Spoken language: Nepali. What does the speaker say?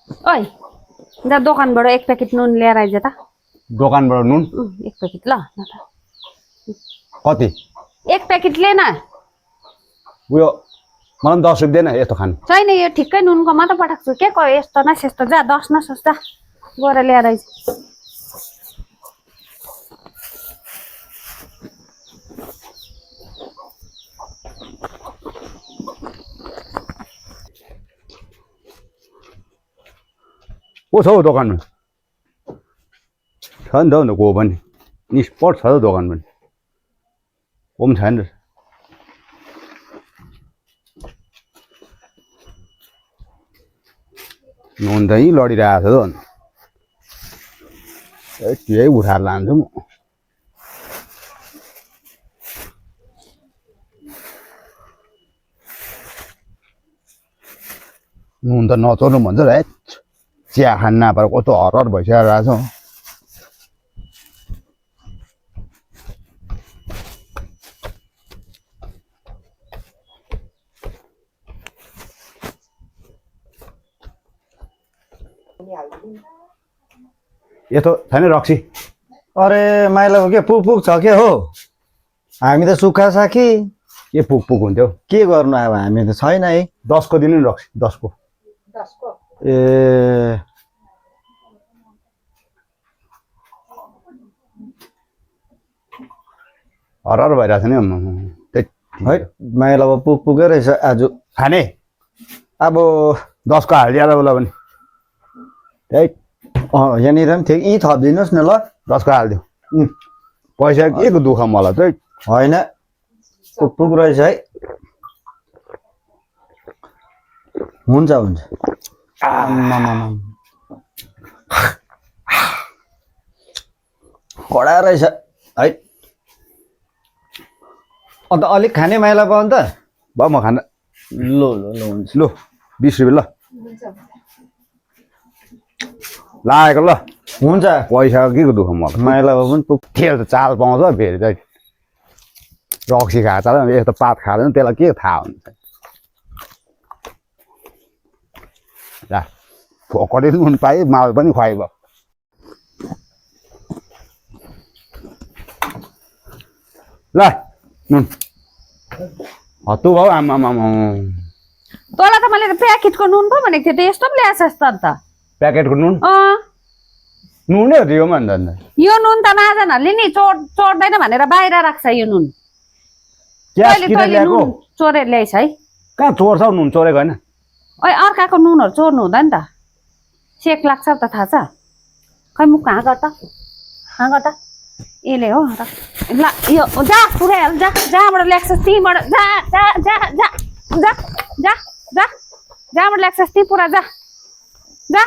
ओइ जा दोकानबाट एक प्याकेट नुन ल्याएर आइज त दोकानबाट नुन एक प्याकेट ल कति एक प्याकेट ले न उयो मलाई 10 रुपैयाँ देन यस्तो खानु छैन यो ठिक्कै नुनको मात्र पठाएको छु के यस्तो न त्यस्तो जा 10 न सस्ता गएर ल्याएर आइज को छ हौ दोकानमा छ नि त को पनि निस्पट छ त दोकान पनि को पनि छैन नुन त यहीँ लडिरहेको छ त यही उठाएर लान्छु म नुन त नचोर्नु भन्छ र चिया खान नपाएर कस्तो हरहर भइसकेको छ यस्तो छैन रक्सी अरे माइला के पुग पुग छ के हो हामी त सुक्खा साखी के पुग पुग हुन्थ्यो के गर्नु अब हामी त छैन है 10 को दिनु नि रक्सी 10 को ए हरहर भइरहेको छ नि है माइला पुग पुगै रहेछ आज खाने अब 10 को हालिदिएर होला भने यहाँनिर पनि थियो यी थपिदिनुहोस् न ल 10 को हालिदिउँ पैसा के को दुःख मलाई चाहिँ होइन पुग पुग रहेछ है हुन्छ हुन्छ कडा रहेछ है अन्त अलिक खाने माइला भयो अन्त भयो म खाना ल ल ल हुन्छ लु 20 रुपैयाँ ल लागेको ल हुन्छ पैसा के को दुःख मलाई माइला भयो पनि पुग तेल त चाल पाउँछ फेरि चाहिँ रक्सी खाएको छ यस्तो पात खाँदैन त्यसलाई के थाहा हुन्छ ला फोकडी नुन पाइ माल पनि खुवाइब ल नुन हत्तु भाउ आमा तँलाई त मैले प्याकेटको नुन पो भनेको थिएँ त यस्तो पनि ल्याएछ त अन्त प्याकेटको नुन नुनै हो त यो भन्दा यो नुन त महाजनहरूले नि चोर्दैन भनेर बाहिर राख्छ यो नुन ल्याएको चोरेर ल्याइछ है कहाँ चोर्छ हौ नुन चोरेको होइन ओइ अर्काको नुनहरू चोर्नु हुँदैन त सेक लाग्छ त थाहा छ खै मुख कहाँ गर त यसले हो र ल यो जा पुऱ्याइहाल जा जहाँबाट ल्याक्छस् त्यहीँबाट जा जा जा जा जा जा जा जहाँबाट ल्याक्छस् त्यहीँ पुरा जा जा